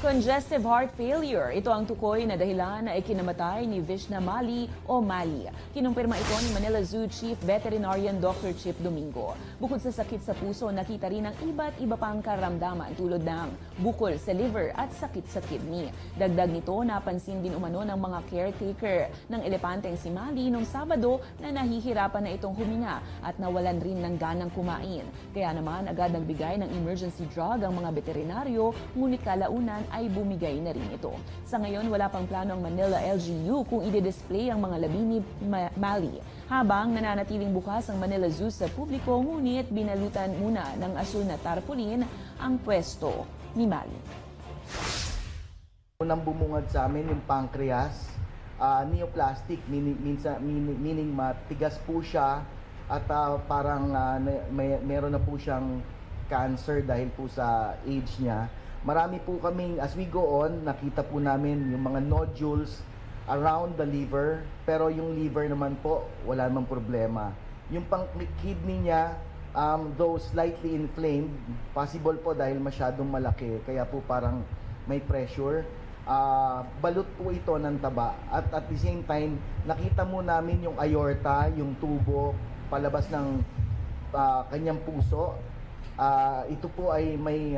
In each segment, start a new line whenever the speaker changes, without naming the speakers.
Congestive heart failure. Ito ang tukoy na dahilan na ikinamatay ni Vishna Mali o Mali. Kinumpirma ito ni Manila Zoo Chief Veterinarian Dr. Chip Domingo. Bukod sa sakit sa puso, nakita rin ang iba't iba pang karamdaman tulad ng bukol sa liver at sakit sa kidney. Dagdag nito, napansin din umano ng mga caretaker ng elepanteng si Mali noong Sabado na nahihirapan na itong huminga at nawalan rin ng ganang kumain. Kaya naman agad nagbigay ng emergency drug ang mga veterinaryo, ngunit kalaunan ay bumigay na rin ito. Sa ngayon, wala pang plano ang Manila LGU kung i-display ang mga labi ni Mali. Habang nananatiling bukas ang Manila Zoo sa publiko, ngunit binalutan muna ng asul na tarpaulin ang pwesto ni Mali.
Unang bumungad sa amin yung pancreas, neoplastic, meaning matigas po siya at parang meron na po siyang cancer dahil po sa age niya. Marami po kaming, as we go on, nakita po namin yung mga nodules around the liver, pero yung liver naman po, wala namang problema. Yung kidney niya, though slightly inflamed, possible po dahil masyadong malaki, kaya po parang may pressure. Balot po ito ng taba. At the same time, nakita mo namin yung aorta, yung tubo, palabas ng kanyang puso. Ito po ay may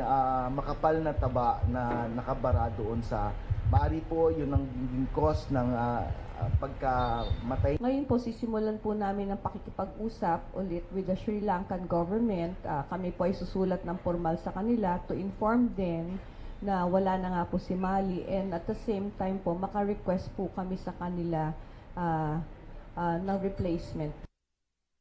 makapal na taba na nakabara doon sa maari po yun ang cause ng pagkamatay.
Ngayon po sisimulan po namin ang pakikipag-usap ulit with the Sri Lankan government. Kami po ay susulat ng formal sa kanila to inform them na wala na nga po si Mali, and at the same time po maka-request po kami sa kanila ng replacement